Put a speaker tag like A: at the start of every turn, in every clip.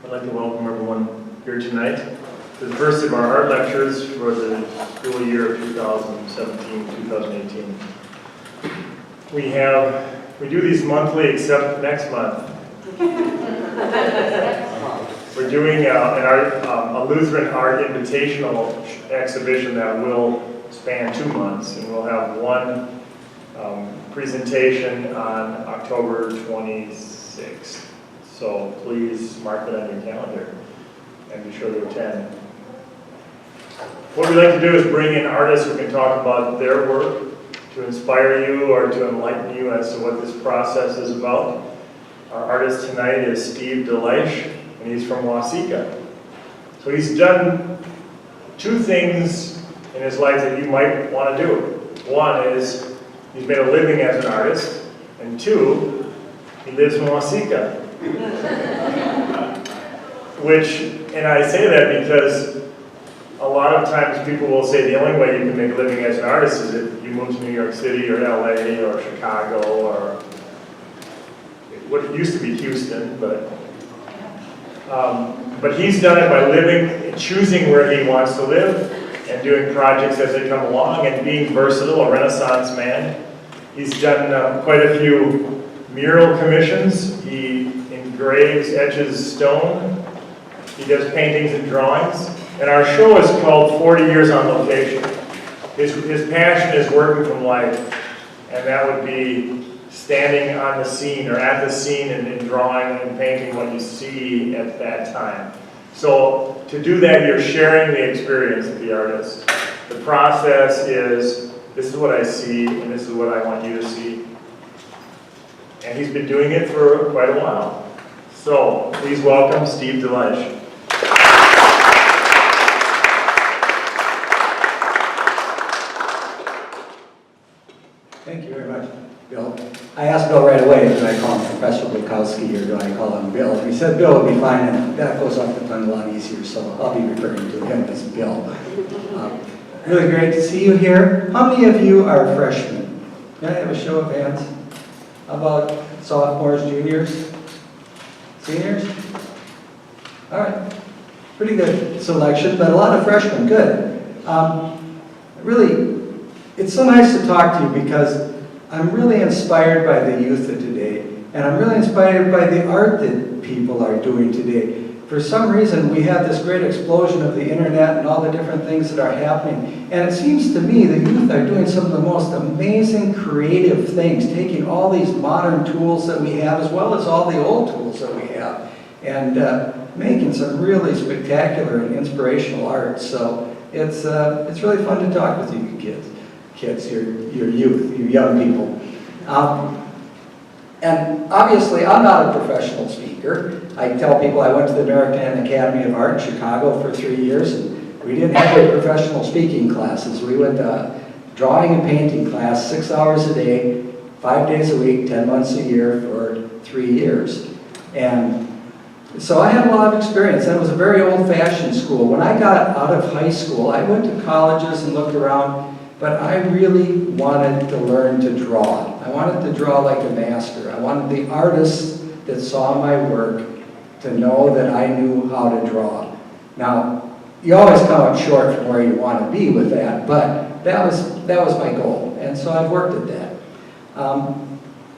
A: I'd like to welcome everyone here tonight to the first of our art lectures for the school year of 2017-2018. We do these monthly except next month. We're doing a Lutheran art invitational exhibition that will span 2 months, and we'll have one presentation on October 26th. So please mark it on your calendar and be sure to attend. What we like to do is bring in artists who can talk about their work to inspire you or to enlighten you as to what this process is about. Our artist tonight is Steve DeLaitsch, and he's from Waseca. So he's done 2 things in his life that you might want to do. One is he's made a living as an artist, and 2, he lives in Waseca. And I say that because a lot of times people will say the only way you can make a living as an artist is if you move to New York City or LA or Chicago or what it used to be Houston, but he's done it by choosing where he wants to live and doing projects as they come along and being versatile, a Renaissance man. He's done quite a few mural commissions. He engraves, etches stone. He does paintings and drawings. And our show is called 40 Years on Location. His passion is working from life, and that would be standing on the scene or at the scene and drawing and painting what you see at that time. So to do that, you're sharing the experience of the artist. The process is, this is what I see, and this is what I want you to see. And he's been doing it for quite a while. So please welcome Steve DeLaitsch.
B: Thank you very much, Bill. I asked Bill right away, do I call him Professor Bukowski or do I call him Bill? He said Bill would be fine, and that goes off the tongue a lot easier, so I'll be referring to him as Bill. Really great to see you here. How many of you are freshmen? Can I have a show of hands? How about sophomores, juniors, seniors? All right, pretty good selection, but a lot of freshmen, good. Really, it's so nice to talk to you because I'm really inspired by the youth of today, and I'm really inspired by the art that people are doing today. For some reason, we have this great explosion of the internet and all the different things that are happening, and it seems to me the youth are doing some of the most amazing creative things, taking all these modern tools that we have as well as all the old tools that we have, and making some really spectacular and inspirational art. So it's really fun to talk with you kids, your youth, your young people. And obviously, I'm not a professional speaker. I tell people I went to the American Academy of Art in Chicago for 3 years, and we didn't have any professional speaking classes. We went to drawing and painting class 6 hours a day, 5 days a week, 10 months a year for 3 years. And so I had a lot of experience. That was a very old-fashioned school. When I got out of high school, I went to colleges and looked around, but I really wanted to learn to draw. I wanted to draw like a master. I wanted the artists that saw my work to know that I knew how to draw. Now, you always come up short from where you want to be with that, but that was my goal, and so I've worked at that.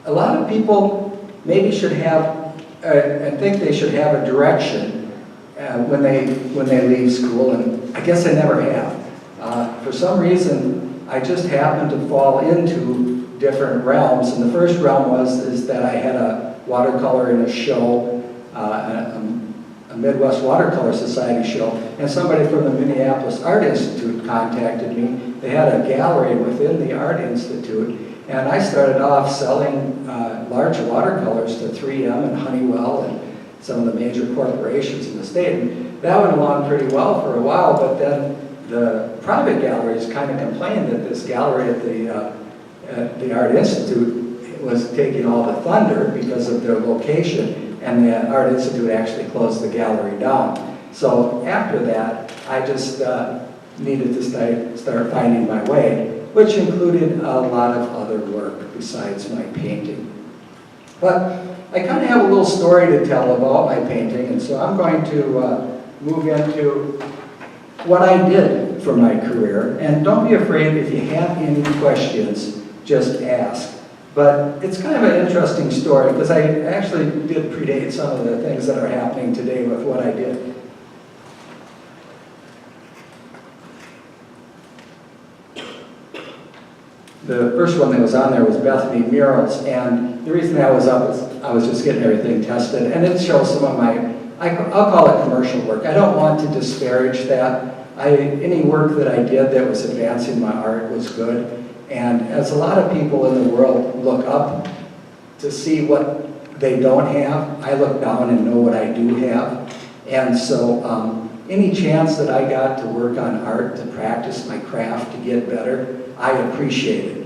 B: A lot of people maybe should have, I think they should have a direction when they leave school, and I guess I never have. For some reason, I just happened to fall into different realms, and the first realm is that I had a watercolor in a show, a Midwest Watercolor Society show, and somebody from the Minneapolis Art Institute contacted me. They had a gallery within the Art Institute, and I started off selling large watercolors to 3M and Honeywell and some of the major corporations in the state. And that went along pretty well for a while, but then the private galleries kind of complained that this gallery at the Art Institute was taking all the thunder because of their location, and the Art Institute actually closed the gallery down. So after that, I just needed to start finding my way, which included a lot of other work besides my painting. But I kind of have a little story to tell about my painting, and so I'm going to move into what I did for my career. And don't be afraid if you have any questions, just ask. But it's kind of an interesting story because I actually did predate some of the things that are happening today with what I did. The first one that was on there was Bethany murals, and the reason that was up is I was just getting everything tested, and it shows some of my, I'll call it commercial work. I don't want to disparage that. Any work that I did that was advancing my art was good, and as a lot of people in the world look up to see what they don't have, I look down and know what I do have, and so any chance that I got to work on art, to practice my craft, to get better, I appreciate it.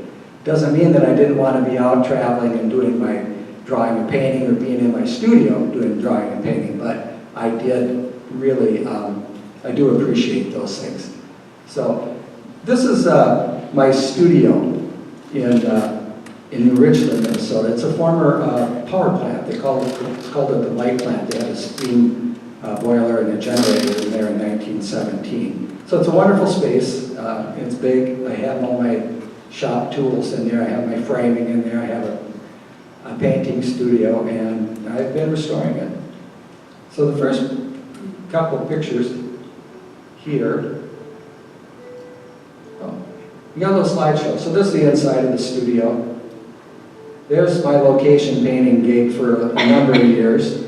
B: Doesn't mean that I didn't want to be out traveling and doing my drawing and painting or being in my studio doing drawing and painting, but I did really, I do appreciate those things. So this is my studio in New Richland, Minnesota. It's a former power plant. It's called it the DeLaitsch plant. They had a steam boiler and a generator in there in 1917. So it's a wonderful space. It's big. I have all my shop tools in there. I have my framing in there. I have a painting studio, and I've been restoring it. So the first couple of pictures here. Oh, we got a little slideshow. So this is the inside of the studio. There's my location painting gig for a number of years.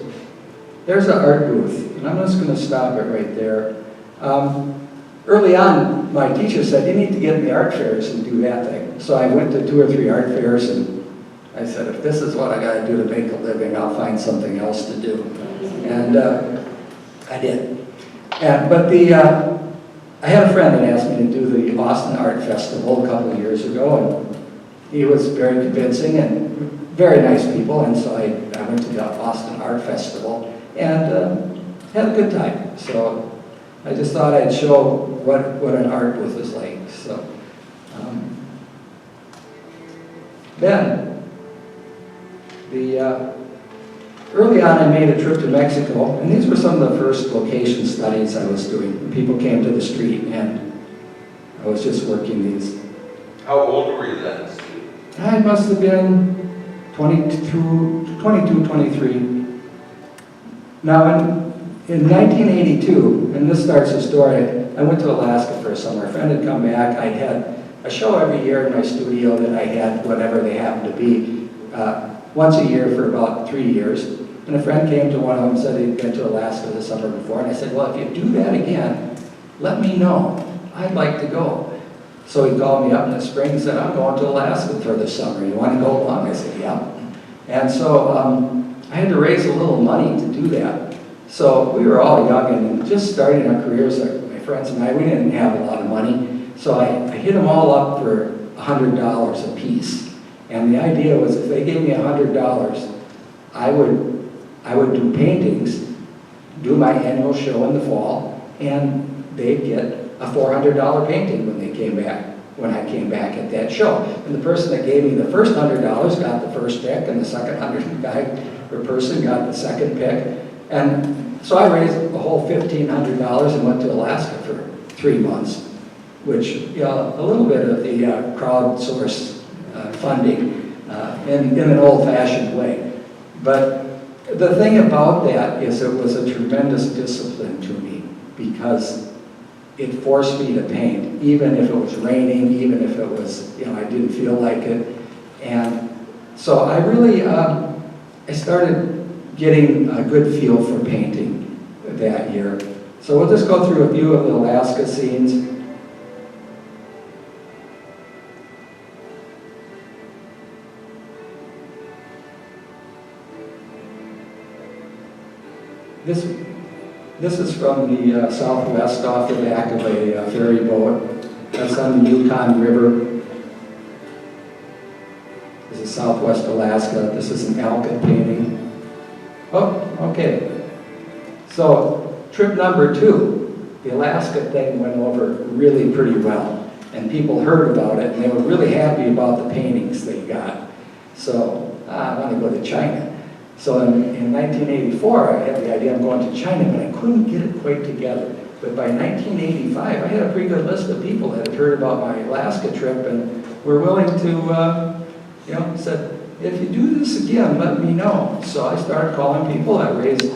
B: There's the art booth, and I'm just going to stop it right there. Early on, my teacher said, you need to get in the art fairs and do that thing. So I went to 2 or 3 art fairs, and I said, if this is what I got to do to make a living, I'll find something else to do. And I did. But I had a friend that asked me to do the Austin Art Festival a couple of years ago, and he was very convincing and very nice people, and so I went to the Austin Art Festival and had a good time. So I just thought I'd show what an art booth is like. So then, early on I made a trip to Mexico, and these were some of the first location studies I was doing. People came to the street, and I was just working these.
C: How old were you then, Steve?
B: I must have been 22, 23. Now, in 1982, and this starts the story, I went to Alaska for a summer. A friend had come back. I had a show every year in my studio that I had, whatever they happened to be, once a year for about 3 years. And a friend came to one of them and said he'd been to Alaska the summer before. And I said, well, if you do that again, let me know. I'd like to go. So he called me up in the spring and said, I'm going to Alaska for the summer. You want to go along? I said, yeah. And so I had to raise a little money to do that. So we were all young and just starting our careers, my friends and I, we didn't have a lot of money. So I hit them all up for $100 a piece. And the idea was if they gave me $100, I would do paintings, do my annual show in the fall, and they'd get a $400 painting when I came back at that show. And the person that gave me the first $100 got the first pick, and the second person got the second pick. And so I raised the whole $1,500 and went to Alaska for 3 months, which, a little bit of the crowdsource funding in an old-fashioned way. But the thing about that is it was a tremendous discipline to me because it forced me to paint, even if it was raining, even if it was, I didn't feel like it. And so I really, I started getting a good feel for painting that year. So we'll just go through a few of the Alaska scenes. This is from the southwest off the back of a ferry boat. That's on the Yukon River. This is southwest Alaska. This is an Alcott painting. Oh, okay. So trip number 2, the Alaska thing went over really pretty well. And people heard about it, and they were really happy about the paintings they got. So I want to go to China. So in 1984, I had the idea of going to China, but I couldn't get it quite together. But by 1985, I had a pretty good list of people that had heard about my Alaska trip and were willing to, said, if you do this again, let me know. So I started calling people. I raised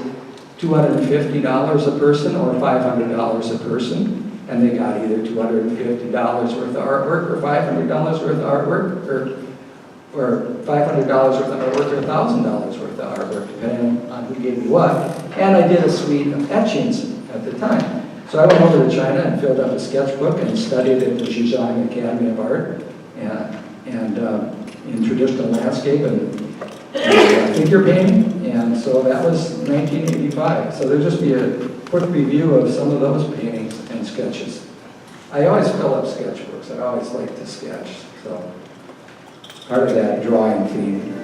B: $250 a person or $500 a person, and they got either $250 worth of artwork or $500 worth of artwork, or $500 worth of artwork or $1,000 worth of artwork, depending on who gave me what. And I did a suite of etchings at the time. So I went over to China and filled up a sketchbook and studied at the Zhejiang Academy of Art and in traditional landscape and figure painting. And so that was 1985. So there'll just be a quick review of some of those paintings and sketches. I always fill up sketchbooks. I always like to sketch. So part of that drawing theme.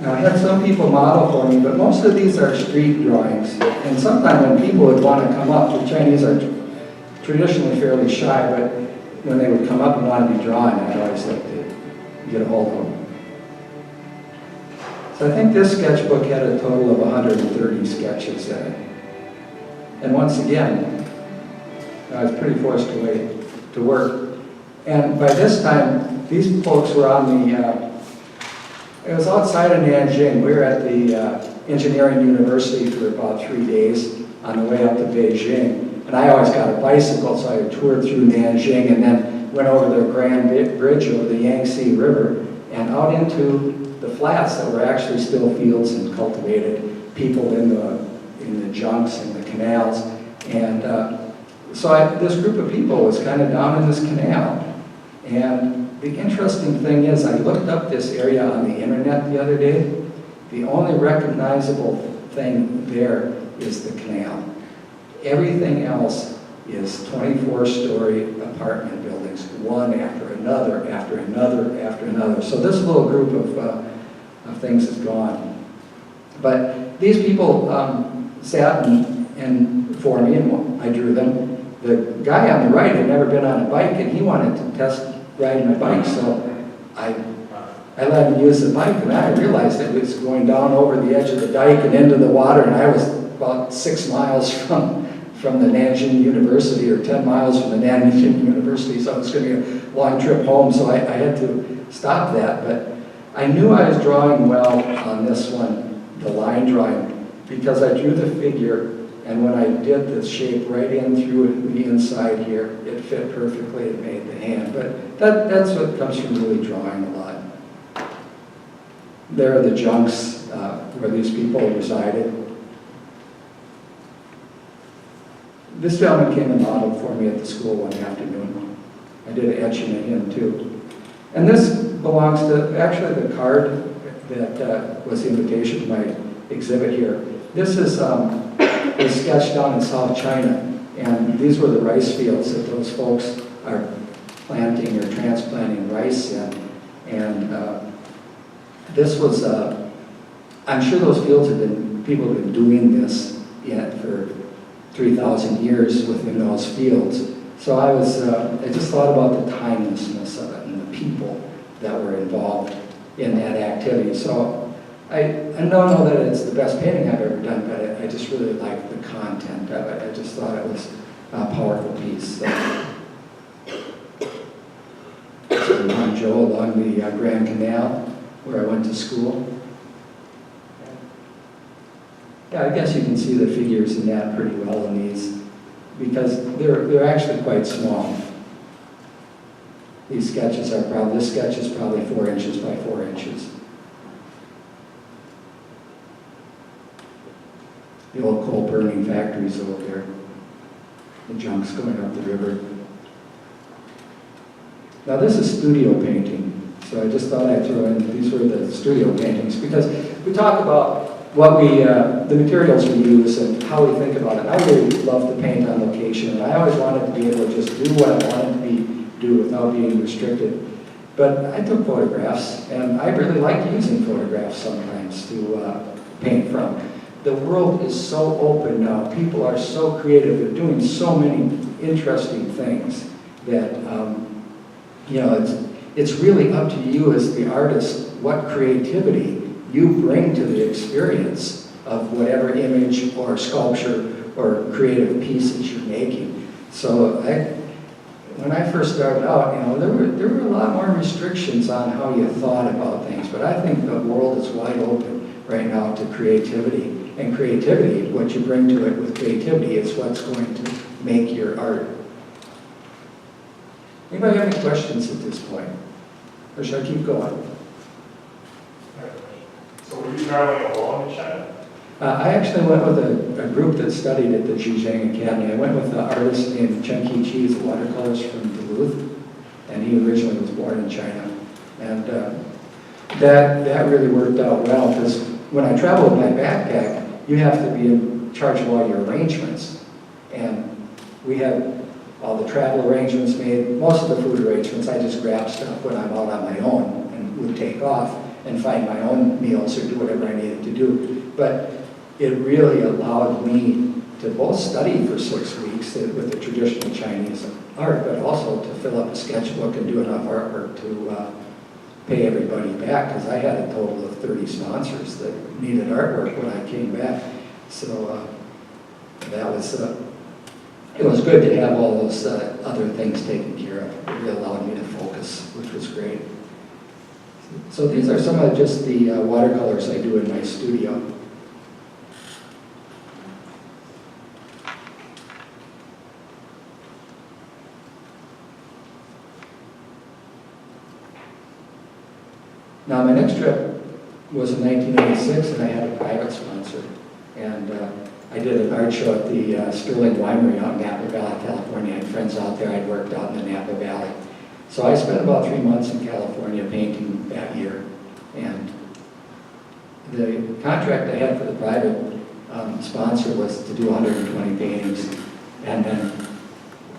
B: Now, I had some people model for me, but most of these are street drawings. And sometimes when people would want to come up, the Chinese are traditionally fairly shy, but when they would come up and want to be drawn, I'd always like to get a hold of them. So I think this sketchbook had a total of 130 sketches in it. And once again, I was pretty forced to work. And by this time, these folks were on the it was outside of Nanjing. We were at the engineering university for about 3 days on the way up to Beijing. And I always got a bicycle, so I toured through Nanjing and then went over the Grand Bridge over the Yangtze River and out into the flats that were actually still fields and cultivated people in the junks and the canals. And so this group of people was kind of down in this canal. And the interesting thing is, I looked up this area on the internet the other day. The only recognizable thing there is the canal. Everything else is 24-story apartment buildings, one after another, after another, after another. So this little group of things is gone. But these people sat and for me, and I drew them. The guy on the right had never been on a bike, and he wanted to test riding my bike, so I let him use the bike, and I realized it was going down over the edge of the dike and into the water, and I was about 6 miles from the Nanjing University, or 10 miles from the Nanjing University, so it was going to be a long trip home, so I had to stop that. But I knew I was drawing well on this one, the line drawing, because I drew the figure, and when I did the shape right in through the inside here, it fit perfectly, it made the hand. But that's what comes from really drawing a lot. There are the junks where these people resided. This gentleman came and modeled for me at the school one afternoon. I did an etching of him too. And this belongs to, actually the card that was the invitation to my exhibit here. This is a sketch down in South China, and these were the rice fields that those folks are planting or transplanting rice in. And this was, I'm sure those fields people have been doing this for 3,000 years within those fields. So I just thought about the timelessness of it and the people that were involved in that activity. So I don't know that it's the best painting I've ever done, but I just really liked the content of it. I just thought it was a powerful piece. So in Hangzhou along the Grand Canal, where I went to school. Yeah, I guess you can see the figures in that pretty well in these, because they're actually quite small. These sketches are probably, this sketch is probably 4 inches by 4 inches. The old coal burning factories over there. The junks going up the river. Now this is studio painting, so I just thought I'd throw in, these were the studio paintings, because we talk about what the materials we use and how we think about it. I really love to paint on location, and I always wanted to be able to just do what I wanted to do without being restricted. But I took photographs, and I really like using photographs sometimes to paint from. The world is so open now. People are so creative. They're doing so many interesting things. that, you know, it's really up to you as the artist what creativity you bring to the experience of whatever image or sculpture or creative piece that you're making. So when I first started out, you know, there were a lot more restrictions on how you thought about things, but I think the world is wide open right now to creativity. And creativity, what you bring to it with creativity is what's going to make your art. Anybody have any questions at this point? Or should I keep going?
A: So were you traveling alone in China?
B: I actually went with a group that studied at the Zhejiang Academy. I went with an artist named Chen Qi, he's watercolors from Duluth, and he originally was born in China. And that really worked out well, because when I travel with my backpack, you have to be in charge of all your arrangements. And we had all the travel arrangements made, most of the food arrangements. I just grab stuff when I'm out on my own and would take off and find my own meals or do whatever I needed to do. But it really allowed me to both study for 6 weeks with the traditional Chinese art, but also to fill up a sketchbook and do enough artwork to pay everybody back, because I had a total of 30 sponsors that needed artwork when I came back. So that was, it was good to have all those other things taken care of. It really allowed me to focus, which was great. So these are some of just the watercolors I do in my studio. Now, my next trip was in 1986, and I had a private sponsor. And I did an art show at the Sterling Winery out in Napa Valley, California. I had friends out there. I'd worked out in the Napa Valley. So I spent about 3 months in California painting that year. And the contract I had for the private sponsor was to do 120 paintings. And then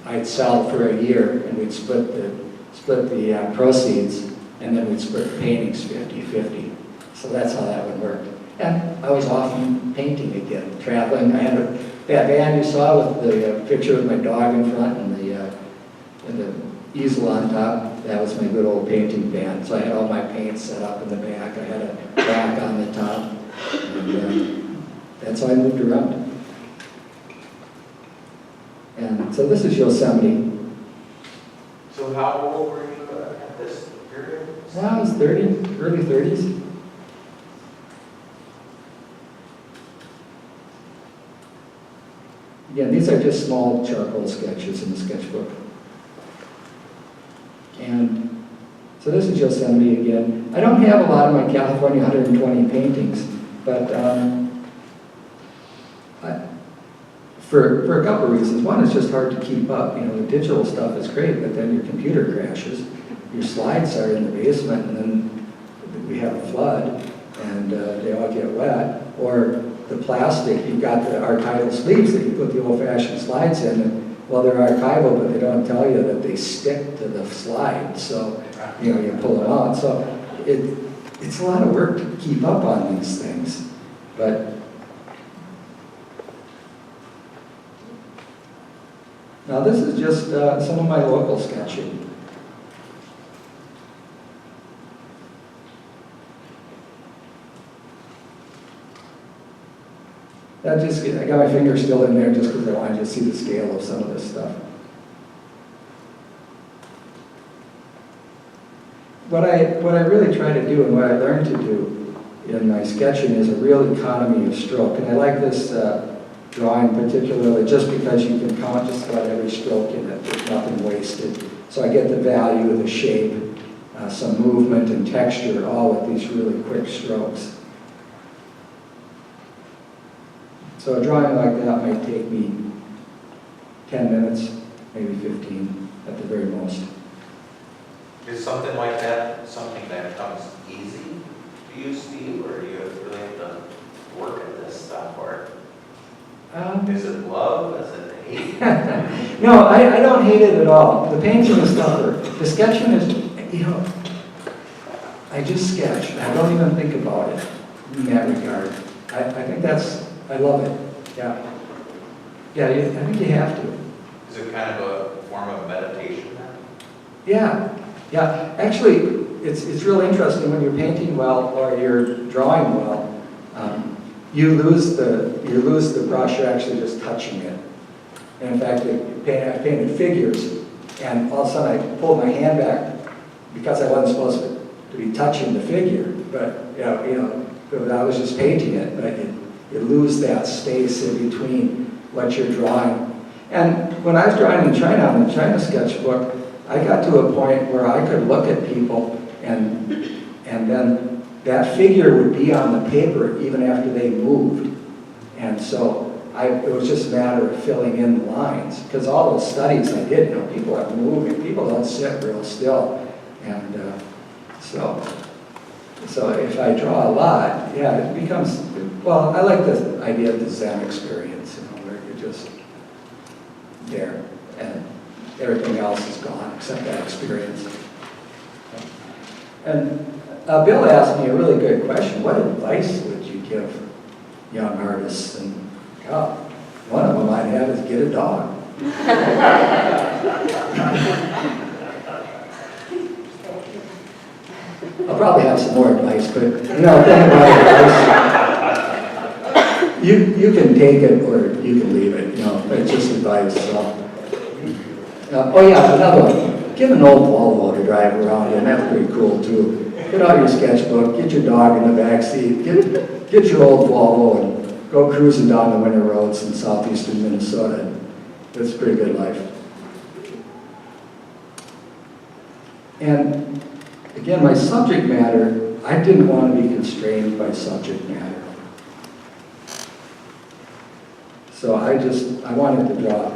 B: I'd sell for a year, and we'd split the proceeds. And then we'd split the paintings 50-50. So that's how that would work. And I was often painting again, traveling. I had that van you saw with the picture of my dog in front and the easel on top. That was my good old painting van. So I had all my paints set up in the back. I had a rack on the top. And that's how I moved around. And so this is Yosemite.
C: So how old were you at this period?
B: I was 30, early 30s. Again, these are just small charcoal sketches in the sketchbook. And so this is Yosemite again. I don't have a lot of my California 120 paintings, but for a couple of reasons. One is just hard to keep up. You know, the digital stuff is great, but then your computer crashes. Your slides are in the basement, and then we have a flood, and they all get wet. Or the plastic, you've got the archival sleeves that you put the old-fashioned slides in, and, well, they're archival, but they don't tell you that they stick to the slide, so, you know, you pull them out. So it's a lot of work to keep up on these things, but now this is just some of my local sketching. I got my finger still in there just because I wanted to see the scale of some of this stuff. What I really try to do and what I learned to do in my sketching is a real economy of stroke. And I like this drawing particularly just because you can count just about every stroke in it. There's nothing wasted. So I get the value of the shape, some movement and texture, all with these really quick strokes. So a drawing like that might take me 10 minutes, maybe 15 at the very most.
C: Is something like that something that comes easy to you, Steve, or do you really have to work at this stuff? Or is it love? Is it hate?
B: No, I don't hate it at all. The painting is tougher. The sketching is, you know, I just sketch. I don't even think about it in that regard. I think I love it. Yeah. Yeah, I think you have to.
C: Is it kind of a form of meditation?
B: Yeah, yeah. Actually, it's real interesting when you're painting well or you're drawing well. You lose the brush. You're actually just touching it. And in fact, I painted figures, and all of a sudden I pulled my hand back because I wasn't supposed to be touching the figure. But I was just painting it. But you lose that space in between what you're drawing. And when I was drawing in China, on the China sketchbook, I got to a point where I could look at people and then that figure would be on the paper even after they moved. And so it was just a matter of filling in the lines. Because all those studies I did, people are moving, people don't sit real still. And so if I draw a lot, yeah, it becomes, well, I like the idea of the Zen experience, where you're just there and everything else is gone except that experience. And Bill asked me a really good question. What advice would you give young artists? And one of them I'd have is get a dog. I'll probably have some more advice, but think about advice. You can take it or you can leave it. It's just advice. So. Oh yeah, another one. Get an old Volvo to drive around in. That's pretty cool too. Get out your sketchbook, get your dog in the back seat, get your old Volvo and go cruising down the winter roads in southeastern Minnesota. It's a pretty good life. And again, my subject matter, I didn't want to be constrained by subject matter. So I wanted to draw.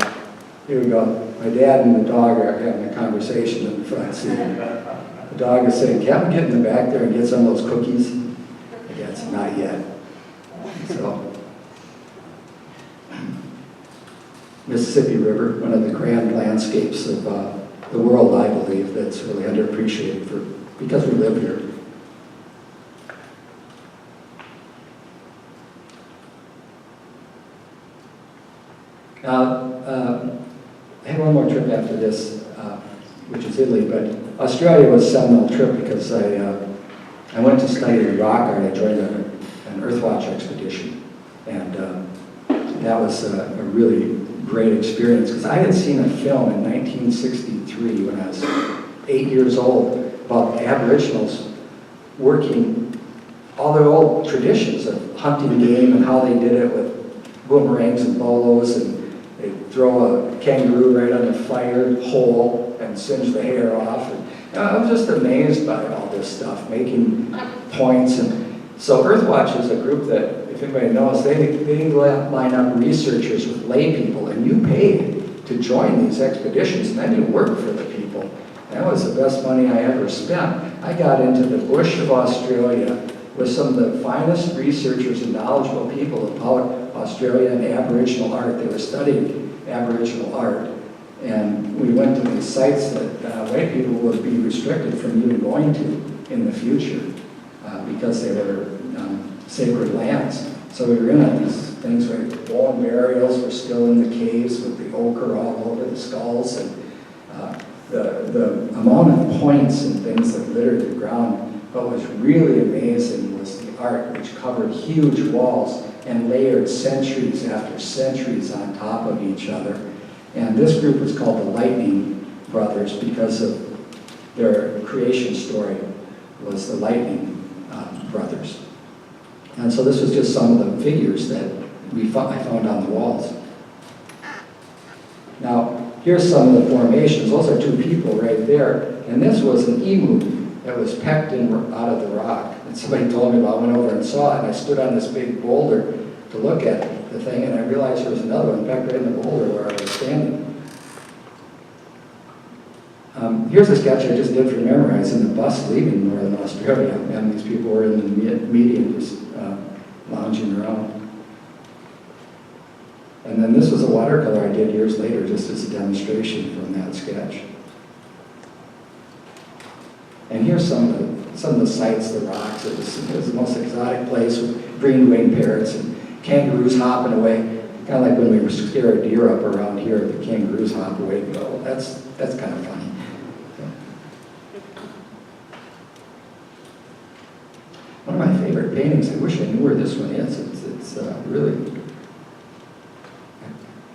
B: Here we go. My dad and the dog are having a conversation in the front seat. The dog is saying, "Can't we get in the back there and get some of those cookies?" Yes, not yet. So, Mississippi River, one of the grand landscapes of the world, I believe, that's really underappreciated because we live here. I had one more trip after this, which is Italy, but Australia was a seminal trip because I went to study rock art. I joined an Earthwatch expedition, and that was a really great experience because I had seen a film in 1963 when I was 8 years old about Aboriginals working all their old traditions of hunting game and how they did it with boomerangs and bolos, and they'd throw a kangaroo right on the fire hole and singe the hair off. And, I was just amazed by all this stuff, making points. And so Earthwatch is a group that, if anybody knows, they line up researchers with lay people, and you paid to join these expeditions, and then you work for the people. That was the best money I ever spent. I got into the bush of Australia with some of the finest researchers and knowledgeable people about Australia and Aboriginal art. They were studying Aboriginal art. And we went to these sites that white people would be restricted from even going to in the future because they were sacred lands. So we were in on these things where bone burials were still in the caves with the ochre all over the skulls, and the amount of points and things that littered the ground. What was really amazing was the art, which covered huge walls and layered centuries after centuries on top of each other. And this group was called the Lightning Brothers because of their creation story was the Lightning Brothers. And so this was just some of the figures that I found on the walls. Now, here's some of the formations. Those are two people right there. And this was an emu that was pecked out of the rock. And somebody told me about it. I went over and saw it, and I stood on this big boulder to look at the thing, and I realized there was another one pecked right in the boulder where I was standing. Here's a sketch I just did for memorizing the bus leaving Northern Australia, and these people were in the median just lounging around. And then this was a watercolor I did years later just as a demonstration from that sketch. And here's some of the sights, the rocks. It was the most exotic place with green-winged parrots and kangaroos hopping away. Kind of like when we were scare a deer up around here, the kangaroos hop away and go, well, that's kind of funny. So. one of my favorite paintings. I wish I knew where this one is. It's really,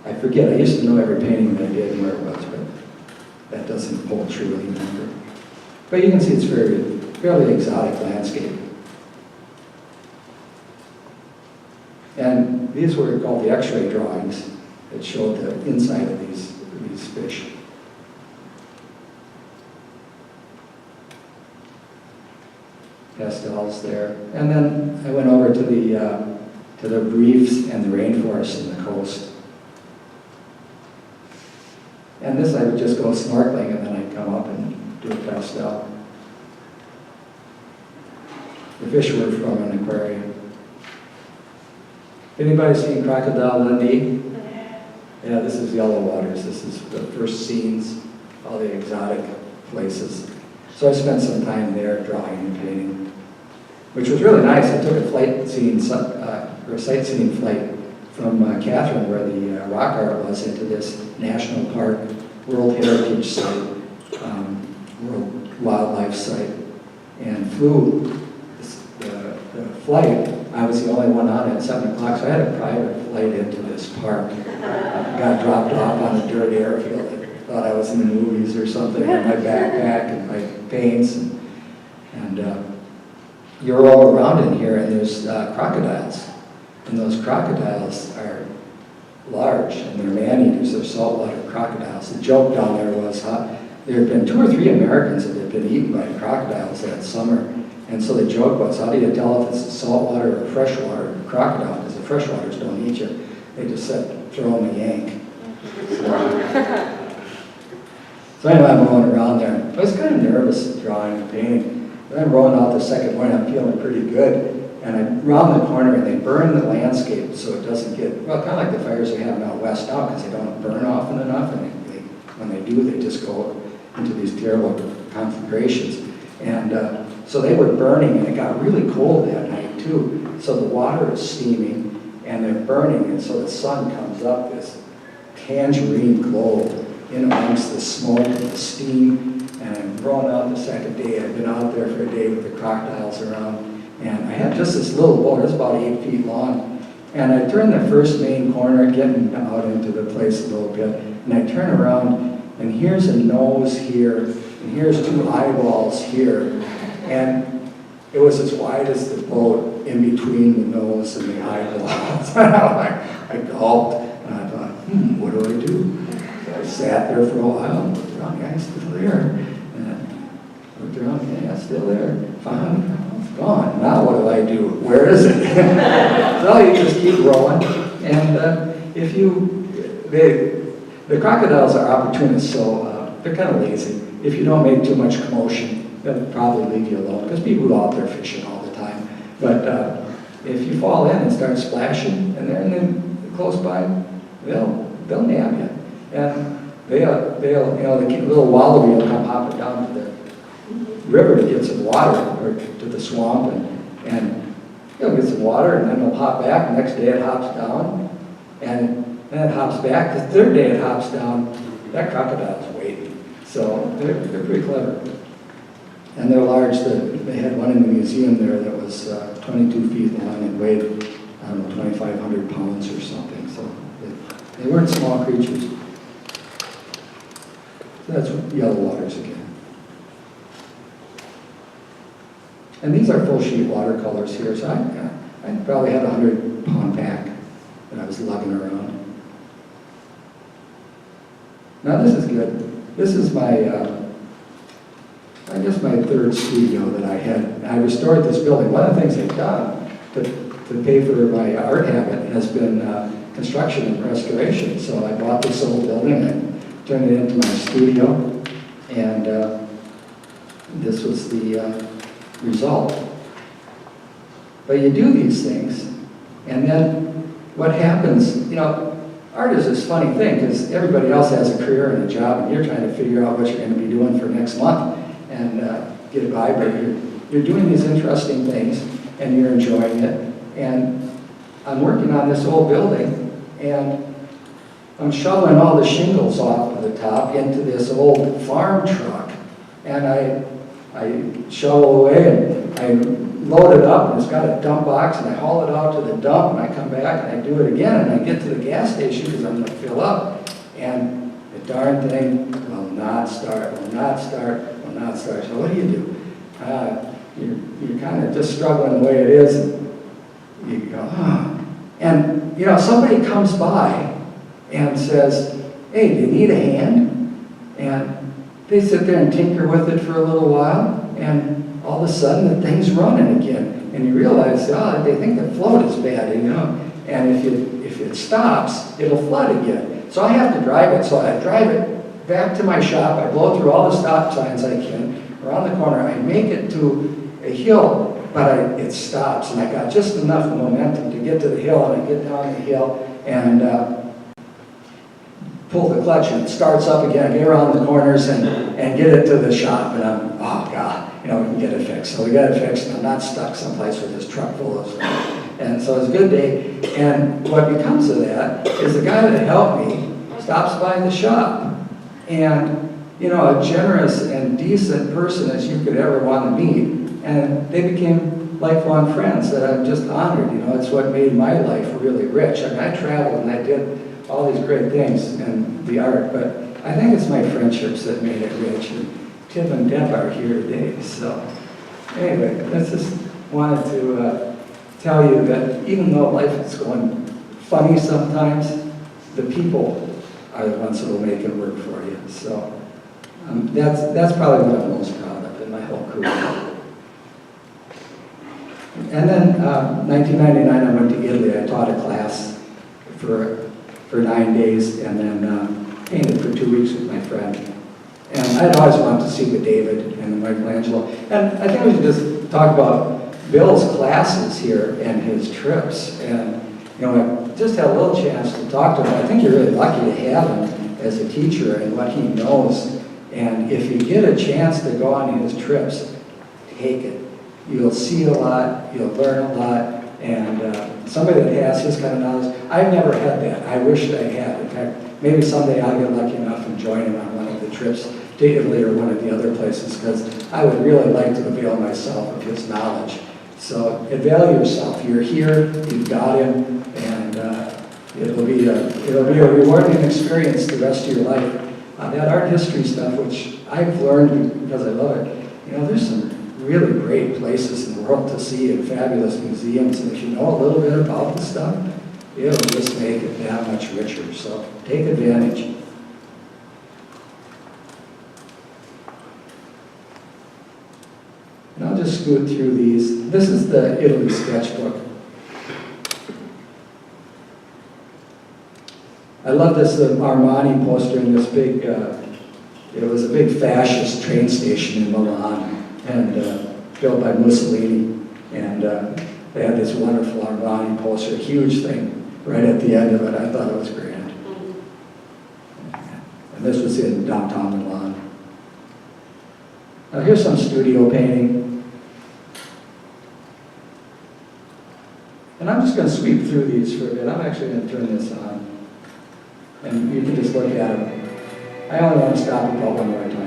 B: I forget. I used to know every painting that I did and where it was, but that doesn't hold true anymore. But you can see it's fairly exotic landscape. And these were called the X-ray drawings that showed the inside of these fish. Pastels there. And then I went over to the reefs and the rainforest and the coast. And this I would just go snorkeling and then I'd come up and do a pastel. The fish were from an aquarium. Anybody seen Crocodile Dundee? Yeah, this is Yellow Waters. This is the first scenes, all the exotic places. So I spent some time there drawing and painting, which was really nice. I took a sightseeing flight from Catherine, where the rock art was, into this national park, World Heritage Site, World Wildlife Site, and flew the flight. I was the only one on it at 7 o'clock, so I had a private flight into this park. Got dropped off on a dirt airfield. I thought I was in the movies or something. I had my backpack and my paints, and you're all around in here, and there's crocodiles. And those crocodiles are large, and they're man-eaters. They're saltwater crocodiles. The joke down there was there had been 2 or 3 Americans that had been eaten by crocodiles that summer. And so the joke was, how do you tell if it's a saltwater or a freshwater crocodile? Because the freshwaters don't eat you. They just said, throw them a yank. So anyway, I'm rolling around there. I was kind of nervous drawing and painting. Then I'm rolling out the second morning, I'm feeling pretty good. And I round the corner and they burn the landscape so it doesn't get, well, kind of like the fires we have out west now, because they don't burn often enough. And when they do, they just go into these terrible conflagrations. And so they were burning, and it got really cold that night too. So the water is steaming, and they're burning, and so the sun comes up, this tangerine glow in amongst the smoke and the steam. And I'm rolling out the second day. I've been out there for a day with the crocodiles around, and I had just this little boat. It's about 8 feet long. And I turn the first main corner, getting out into the place a little bit, and I turn around, and here's a nose here, and here's 2 eyeballs here. And it was as wide as the boat in between the nose and the eyeballs. I gulped, and I thought, what do I do? So I sat there for a while, and looked around, guy's still there. And I looked around, yeah, still there. Fine, it's gone. Now what do I do? Where is it? So you just keep rolling. And the crocodiles are opportunists, so they're kind of lazy. If you don't make too much commotion, they'll probably leave you alone, because people go out there fishing all the time. But if you fall in and start splashing, and they're close by, they'll nab you. And they'll the little wallaby will come hopping down to the river to get some water, or to the swamp, and he'll get some water, and then he'll hop back. The next day it hops down, and then it hops back. The third day it hops down. That crocodile's waiting. So they're pretty clever. And they're large. They had one in the museum there that was 22 feet long and weighed, I don't know, 2,500 pounds or something. So they weren't small creatures. So that's Yellow Waters again. And these are full sheet watercolors here. So I probably had a 100-pound pack that I was lugging around. Now this is good. This is my I guess my third studio that I had. I restored this building. One of the things I've done to pay for my art habit has been construction and restoration. So I bought this old building, I turned it into my studio, and this was the result. But you do these things, and then what happens, art is this funny thing, because everybody else has a career and a job, and you're trying to figure out what you're going to be doing for next month and get by, but you're doing these interesting things, and you're enjoying it. And I'm working on this old building, and I'm shoveling all the shingles off of the top into this old farm truck, and I shovel away, and I load it up, and it's got a dump box, and I haul it out to the dump, and I come back, and I do it again, and I get to the gas station, because I'm going to fill up, and the darn thing will not start, will not start, will not start. So what do? You're kind of just struggling the way it is, and you go, oh. And, you know, somebody comes by and says, hey, do you need a hand? And they sit there and tinker with it for a little while, and all of a sudden the thing's running again. And you realize, oh, they think the float is bad, you know. And if it stops, it'll flood again. So I have to drive it. So I drive it back to my shop. I blow through all the stop signs I can. Around the corner, I make it to a hill, but it stops. And I got just enough momentum to get to the hill, and I get down the hill and pull the clutch, and it starts up again, get around the corners and get it to the shop, and I'm, oh God, you know, we can get it fixed. So we got it fixed, and I'm not stuck someplace with this truck full of stuff. And so it's a good day. And what becomes of that is the guy that helped me stops by the shop. And, you know, a generous and decent person as you could ever want to meet. And they became lifelong friends that I'm just honored. You know, it's what made my life really rich. I mean, I traveled and I did all these great things in the art, but I think it's my friendships that made it rich. And Tim and Deb are here today. So anyway, I just wanted to tell you that even though life is going funny sometimes, the people are the ones that will make it work for you. So that's probably what I'm most proud of in my whole career. And then 1999, I went to Italy. I taught a class for 9 days, and then painted for 2 weeks with my friend. And I'd always wanted to see the David and the Michelangelo. And I think we should just talk about Bill's classes here and his trips. And, you know, I just had a little chance to talk to him. I think you're really lucky to have him as a teacher and what he knows. And if you get a chance to go on his trips, take it. You'll see a lot, you'll learn a lot, and somebody that has his kind of knowledge, I've never had that. I wish I had. In fact, maybe someday I'll get lucky enough and join him on one of the trips to Italy or one of the other places, because I would really like to avail myself of his knowledge. So avail yourself. You're here, you've got him, and it'll be a rewarding experience the rest of your life. That art history stuff, which I've learned because I love it, you know, there's some really great places in the world to see and fabulous museums, and if you know a little bit about the stuff, it'll just make it that much richer. So take advantage. And I'll just scoot through these. This is the Italy sketchbook. I love this Armani poster in this big, it was a big fascist train station in Milan, and built by Mussolini. And they had this wonderful Armani poster, a huge thing right at the end of it. I thought it was grand. And this was in downtown Milan. Now here's some studio painting. And I'm just going to sweep through these for a bit. I'm actually going to turn this on. And you can just look at them. I only want to stop about one more time.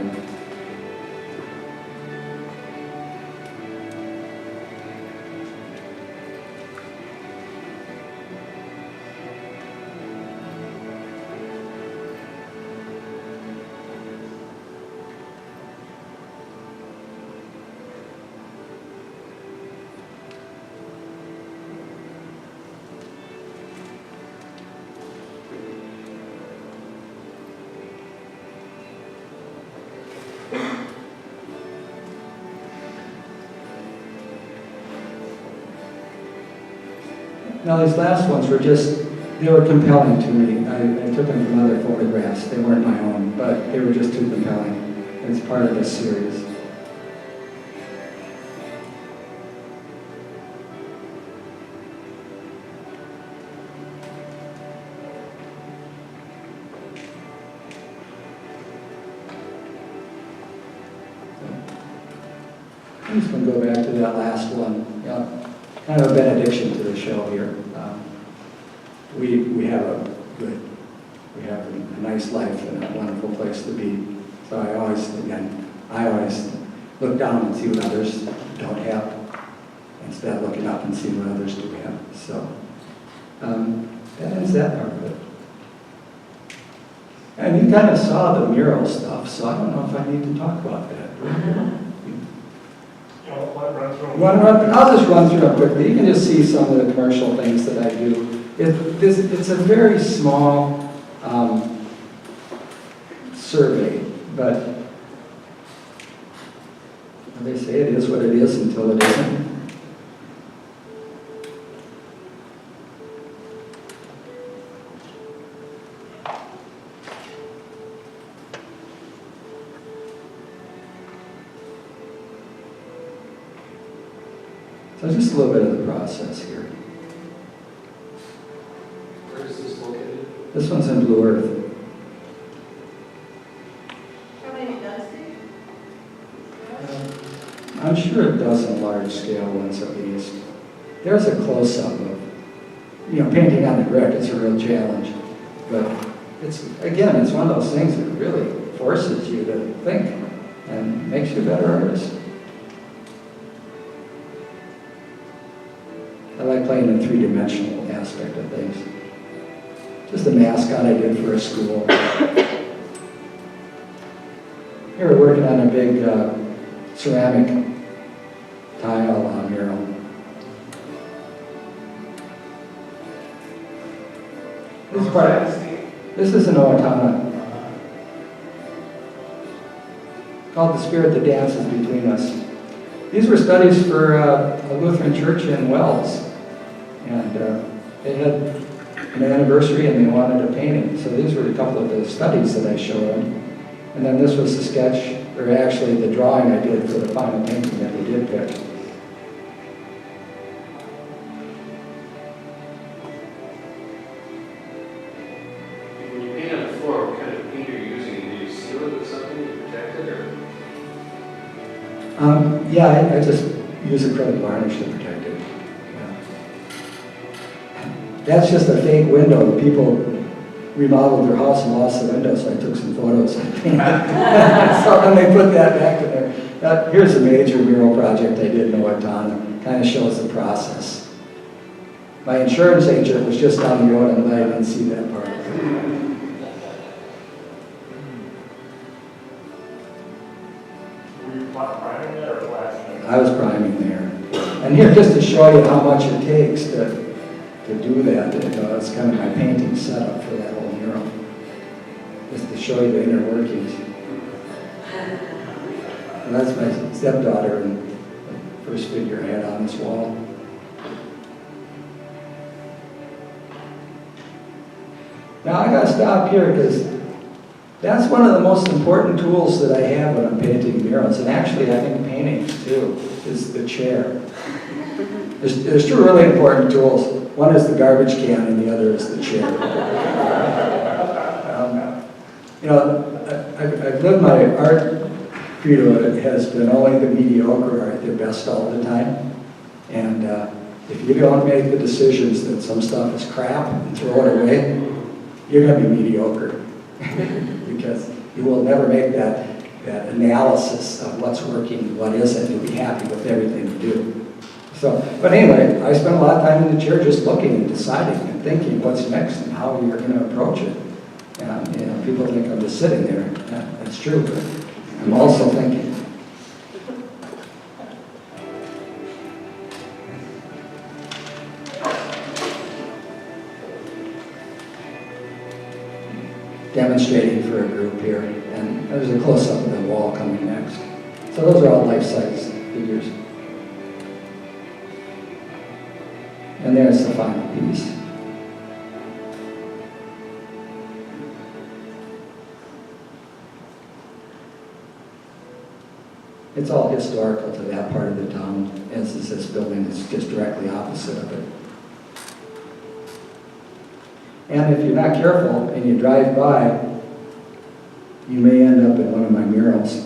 B: Now these last ones were they were compelling to me. I took them from other photographs. They weren't my own, but they were just too compelling. It's part of this series. I'm just going to go back to that last one. Yeah. Kind of a benediction to the show here. We have a nice life and a wonderful place to be. So I always look down and see what others don't have. instead of looking up and seeing what others do have. So that ends that part of it. And you kind of saw the mural stuff, so I don't know if I need to talk about that. I'll just run through them quickly. You can just see some of the commercial things that I do. It's a very small survey, but they say it is what it is until it isn't. So just a little bit of the process here.
D: Where is this located?
B: This one's in Blue Earth.
E: How many does it?
B: I'm sure it does in large scale ones at least. There's a close-up of, painting on the brick is a real challenge. But it's one of those things that really forces you to think and makes you a better artist. I like playing the three-dimensional aspect of things. Just a mascot I did for a school. Here we're working on a big ceramic tile mural. This is an Owatonna. Called The Spirit That Dances Between Us. These were studies for a Lutheran church in Wells. And they had an anniversary and they wanted a painting. So these were a couple of the studies that I showed them. And then this was the sketch, or actually the drawing I did for the final painting that they did pick.
D: When you paint on the floor, what kind of paint are you using? Do you seal it with something to protect it, or?
B: Yeah, I just use acrylic varnish to protect it. Yeah. That's just a fake window. People remodeled their house and lost the window, so I took some photos. So then they put that back in there. Here's a major mural project I did in Owatonna. Kind of shows the process. My insurance agent was just down the road and I didn't see that part.
A: Were you priming there or blasting?
B: I was priming there. And here, just to show you how much it takes to do that, it's kind of my painting setup for that whole mural. Just to show you the inner workings. And that's my stepdaughter and the first figure I had on this wall. Now I gotta stop here because that's one of the most important tools that I have when I'm painting murals, and actually I think paintings too, is the chair. There's two really important tools. One is the garbage can and the other is the chair. I've lived my art credo. It has been only the mediocre are at their best all the time. And if you don't make the decisions that some stuff is crap and throw it away, you're going to be mediocre. Because you will never make that analysis of what's working and what isn't. You'll be happy with everything you do. So, but anyway, I spent a lot of time in the chair just looking and deciding and thinking what's next and how you're going to approach it. And people think I'm just sitting there. Yeah, that's true, but I'm also thinking. Demonstrating for a group here, and there's a close-up of the wall coming next. So those are all life-size figures. And there's the final piece. It's all historical to that part of the town, as is this building is just directly opposite of it. And if you're not careful and you drive by, you may end up in one of my murals.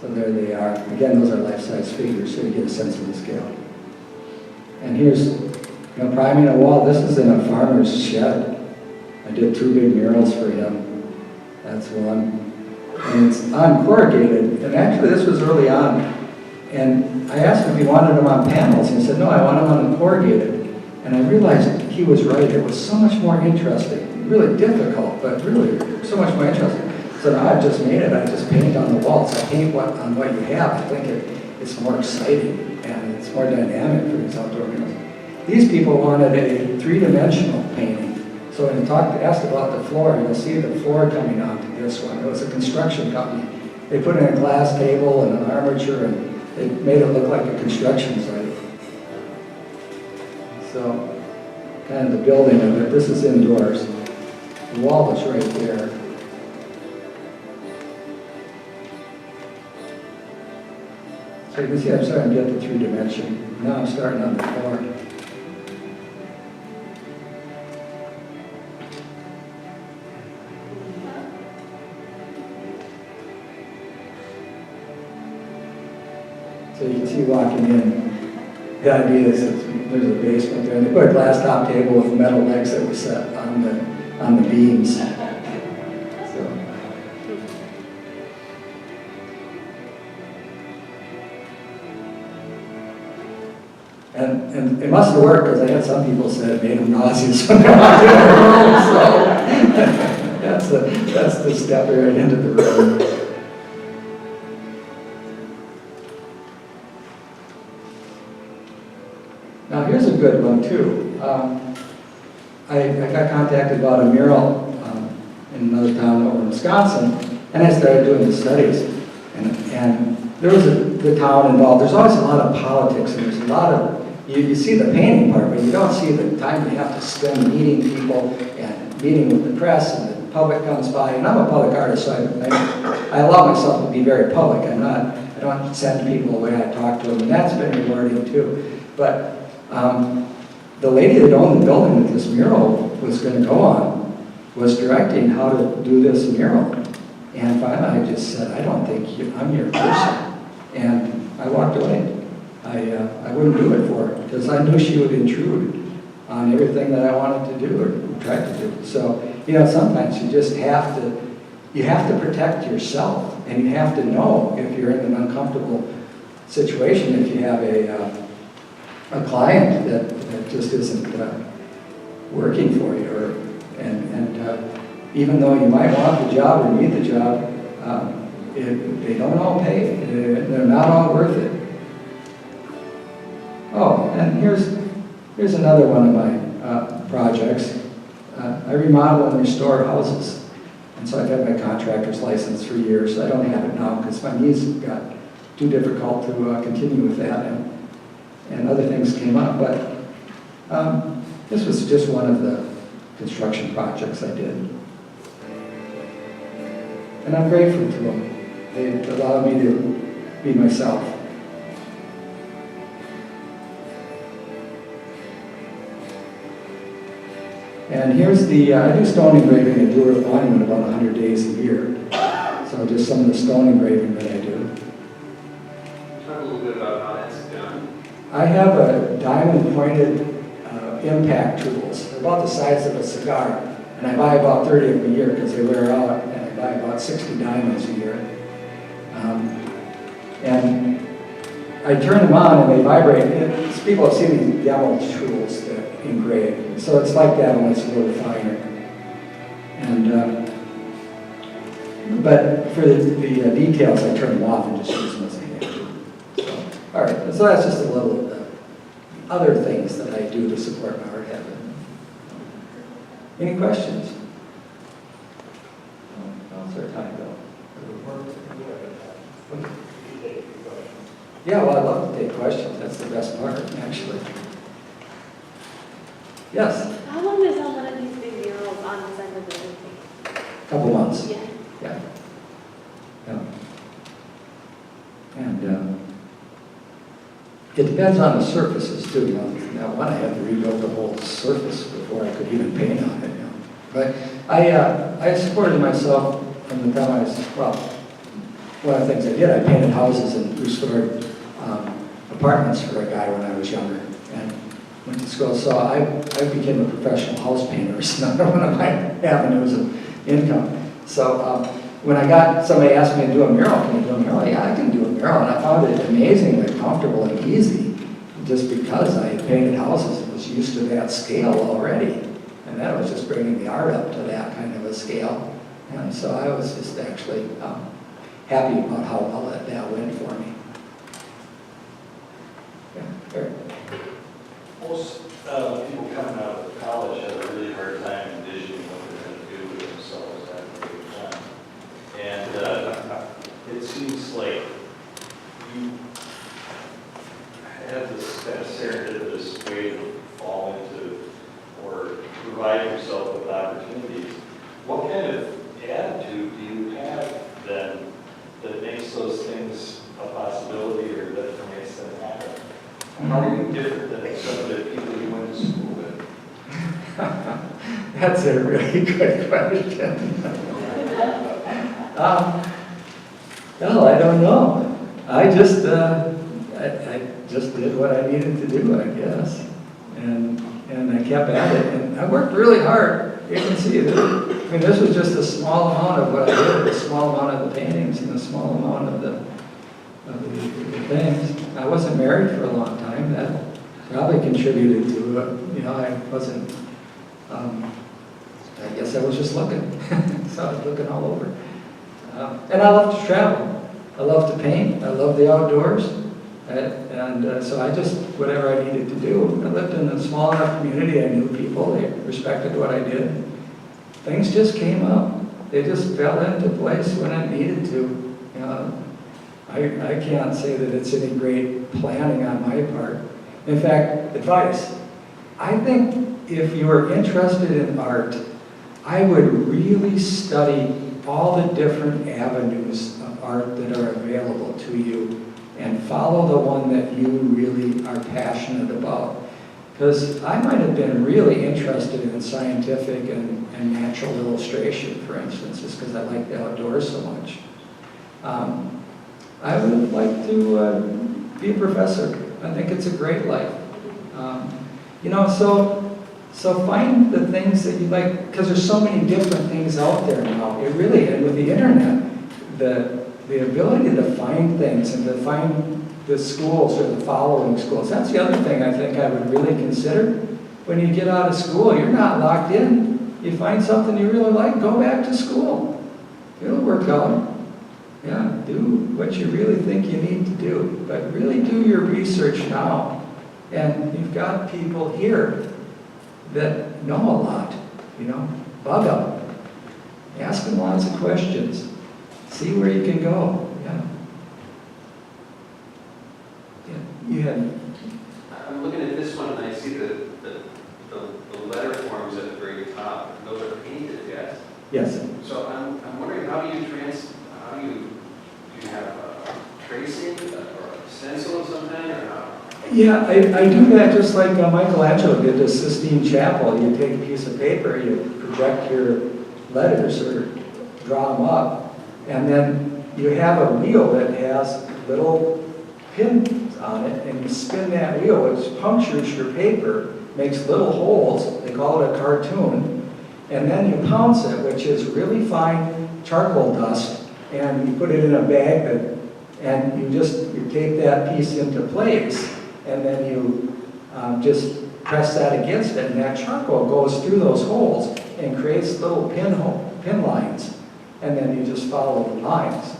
B: So there they are. Again, those are life-size figures, so you get a sense of the scale. And here's, priming a wall. This is in a farmer's shed. I did 2 big murals for him. That's one. And it's uncorrugated, and actually this was early on. And I asked him if he wanted them on panels, and he said, no, I want them on corrugated. And I realized he was right. It was so much more interesting, really difficult, but really so much more interesting. So now I've just made it. I just paint on the walls. I paint on what you have. I think it's more exciting and it's more dynamic for these outdoor murals. These people wanted a three-dimensional painting. So when you asked about the floor, you'll see the floor coming onto this one. It was a construction company. They put in a glass table and an armature, and they made it look like a construction site. So, kind of the building of it. This is indoors. The wall is right there. So you can see I'm starting to get the three-dimension. Now I'm starting on the floor. So you can see walking in, the idea is that there's a basement there, and they put a glass top table with metal legs that was set on the beams. So. And it must have worked, because I had some people say it made them nauseous when they walked in the room. So that's the step right into the room. Now here's a good one too. I got contacted about a mural in another town over in Wisconsin, and I started doing the studies. And there was the town involved. There's always a lot of politics, and there's a lot of, you see the painting part, but you don't see the time you have to spend meeting people and meeting with the press, and the public comes by. And I'm a public artist, so I allow myself to be very public. I don't send people away, I talk to them, and that's been rewarding too. But the lady that owned the building that this mural was going to go on was directing how to do this mural. And finally I just said, I don't think I'm your person. And I walked away. I wouldn't do it for her, because I knew she would intrude on everything that I wanted to do or tried to do. So, sometimes you just have to protect yourself, and you have to know if you're in an uncomfortable situation, if you have a client that just isn't working for you, and even though you might want the job or need the job, they don't all pay. They're not all worth it. Oh, and here's another one of my projects. I remodel and restore houses, and so I've had my contractor's license for years. I don't have it now because my knees got too difficult to continue with that, and other things came up. But this was just one of the construction projects I did. And I'm grateful to them. They allowed me to be myself. And here's I do stone engraving at Duluth Monument about 100 days a year. So just some of the stone engraving that I do.
D: Talk a little bit about how that's done.
B: I have a diamond pointed impact tools. They're about the size of a cigar. And I buy about 30 of them a year because they wear out. And I buy about 60 diamonds a year. And I turn them on and they vibrate. People have seen these DeLaitsch tools that engrave. So it's like that, only it's a little finer. And but for the details, I turn them off and just use them as a hand. So, all right, so that's just a little of the other things that I do to support my art habit. Any questions? How's our time go? Yeah, well, I'd love to take questions. That's the best part, actually. Yes?
E: How long is one of these big murals on the side of the building?
B: Couple months.
E: Yeah.
B: Yeah. Yeah. And it depends on the surfaces too. Now one I had to rebuild the whole surface before I could even paint on it. But I supported myself from the time I was, well, one of the things I did, I painted houses and restored apartments for a guy when I was younger and went to school. So I became a professional house painter. It's another one of my avenues of income. So when somebody asked me to do a mural, can you do a mural? Yeah, I can do a mural. And I found it amazingly comfortable and easy just because I had painted houses and was used to that scale already. And that was just bringing the art up to that kind of a scale. And so I was just actually happy about how well that went for me. Yeah, Eric.
F: Most people coming out of college have a really hard time envisioning what they're going to do with themselves after they're done. And it seems like you have this kind of serendipitous way to fall into or provide yourself with opportunities. What kind of attitude do you have then that makes those things a possibility or that makes them happen? How are you different than some of the people you went to school with?
B: That's a really good question. Well, I don't know. I just did what I needed to do, I guess, and I kept at it, and I worked really hard. You can see it. I mean, this was just a small amount of what I did, a small amount of the paintings and a small amount of the things. I wasn't married for a long time. That probably contributed to it. You know, I wasn't. I guess I was just looking. So I was looking all over. And I love to travel. I love to paint. I love the outdoors. And so I just, whatever I needed to do. I lived in a small enough community. I knew people. They respected what I did. Things just came up. They just fell into place when I needed to. You know, I can't say that it's any great planning on my part. In fact, advice. I think if you are interested in art, I would really study all the different avenues of art that are available to you and follow the one that you really are passionate about. Because I might have been really interested in scientific and natural illustration, for instance, just because I like the outdoors so much. I would like to be a professor. I think it's a great life. You know, so find the things that you like, because there's so many different things out there now. It really, and with the internet, the ability to find things and to find the schools or the following schools. That's the other thing I think I would really consider. When you get out of school, you're not locked in. You find something you really like, go back to school. It'll work out. Yeah, do what you really think you need to do. But really do your research now. And you've got people here that know a lot, you know. Bug them. Ask them lots of questions. See where you can go. Yeah. You had.
D: I'm looking at this one and I see the letter forms at the very top. Those are painted, yes?
B: Yes.
D: So I'm wondering, how do you have tracing or a stencil of some kind, or how?
B: Yeah, I do that just like Michelangelo did the Sistine Chapel. You take a piece of paper, you project your letters or draw them up, and then you have a wheel that has little pins on it, and you spin that wheel, which punctures your paper, makes little holes. They call it a cartoon, and then you pounce it, which is really fine charcoal dust, and you put it in a bag and you tape that piece into place. And then you just press that against it, and that charcoal goes through those holes and creates little pin lines, and then you just follow the lines.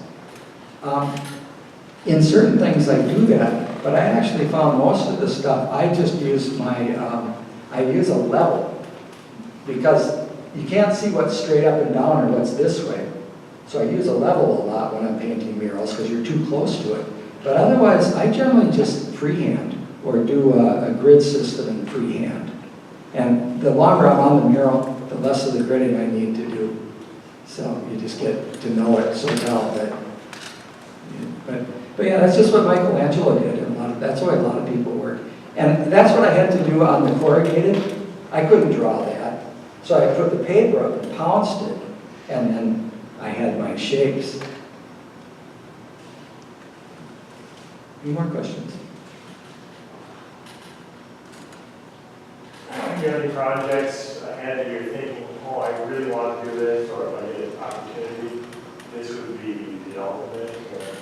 B: In certain things I do that, but I actually found most of the stuff, I just use I use a level, because you can't see what's straight up and down or what's this way. So I use a level a lot when I'm painting murals, because you're too close to it. But otherwise, I generally just freehand or do a grid system in freehand. And the longer I'm on the mural, the less of the gridding I need to do. So you just get to know it so well that. But yeah, that's just what Michelangelo did, and that's why a lot of people work. And that's what I had to do on the corrugated. I couldn't draw that, so I put the paper up and pounced it, and then I had my shapes. Any more questions?
A: Do you have any projects ahead that you're thinking, oh, I really want to do this, or if I get an opportunity
F: the alphabet?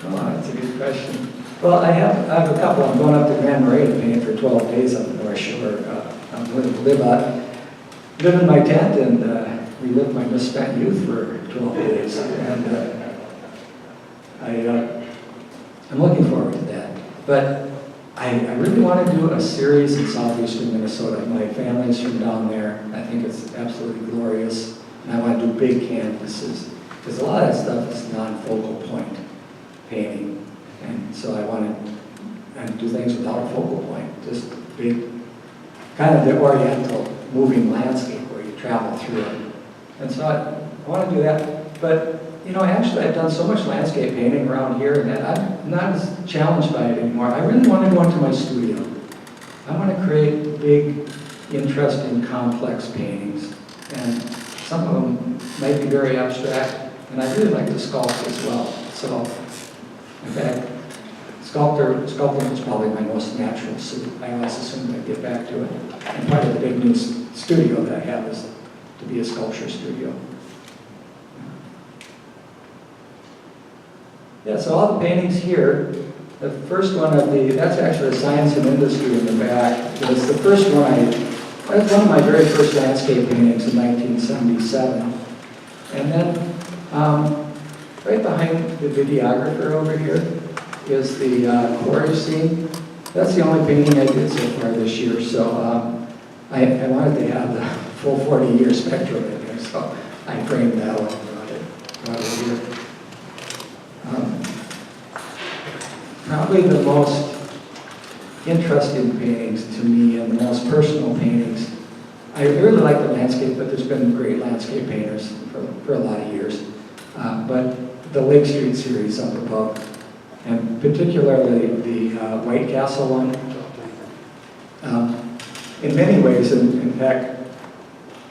B: Oh, that's a good question. Well, I have a couple. I'm going up to Grand Marais to paint for 12 days up the North Shore. I'm going to live in my tent and relive my misspent youth for 12 days. And I'm looking forward to that. But I really want to do a series in southeastern Minnesota. My family's from down there. I think it's absolutely glorious. And I want to do big canvases. Because a lot of that stuff is non-focal point painting. And so I want to do things without a focal point. Just big, kind of the oriental moving landscape where you travel through it. And so I want to do that. But, you know, actually I've done so much landscape painting around here that I'm not as challenged by it anymore. I really want to go into my studio. I want to create big, interesting, complex paintings. And some of them might be very abstract, and I really like to sculpt as well. So, in fact, sculpting is probably my most natural suit. I always assume I'd get back to it. And part of the big new studio that I have is to be a sculpture studio. Yeah, so all the paintings here, the first one that's actually Science and Industry in the back. It's the first one that's one of my very first landscape paintings in 1977. And then right behind the videographer over here is the quarry scene. That's the only painting I did so far this year, so I wanted to have the full 40-year spectrum in there, so I framed that one and brought it here. Probably the most interesting paintings to me and the most personal paintings. I really like the landscape, but there's been great landscape painters for a lot of years. But the Lake Street series up above, and particularly the White Castle one. In many ways, in fact,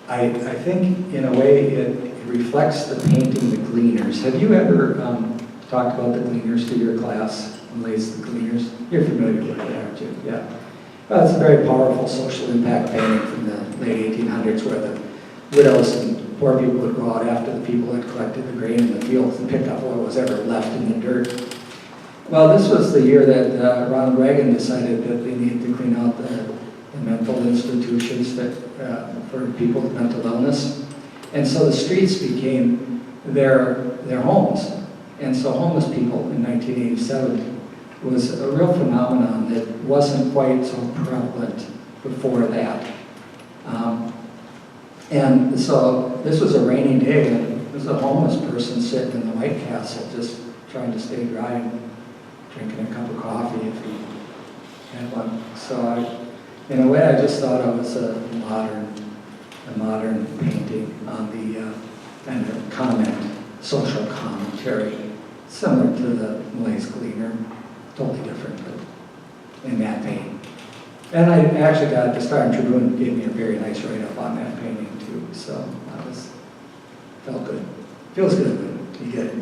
B: I think in a way it reflects the painting, the Gleaners. Have you ever talked about the Gleaners to your class? Lays the Gleaners. You're familiar with it, aren't you? Yeah. Well, it's a very powerful social impact painting from the late 1800s where the widows and poor people would go out after the people had collected the grain in the fields and pick up what was ever left in the dirt. Well, this was the year that Ronald Reagan decided that they needed to clean out the mental institutions that for people with mental illness. And so the streets became their homes. And so homeless people in 1987 was a real phenomenon that wasn't quite so prevalent before that. And so this was a rainy day, and there was a homeless person sitting in the White Castle just trying to stay dry and drinking a cup of coffee if he had one. So in a way, I just thought it was a modern painting on the kind of social commentary, similar to the Malaise Gleaner. Totally different, but in that vein. And I actually got the Star and Tribune gave me a very nice write-up on that painting too, so felt good. Feels good when you get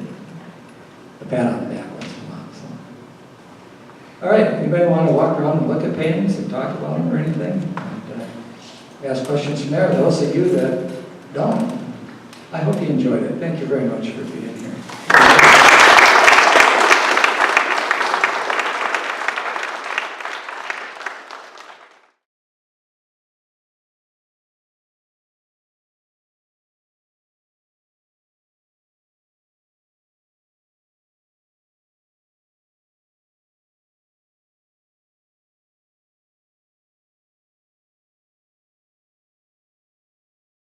B: a pat on the back once in a while. So. All right, anybody want to walk around and look at paintings and talk about them or anything? And, ask questions from there. Those of you that don't, I hope you enjoyed it. Thank you very much for being here.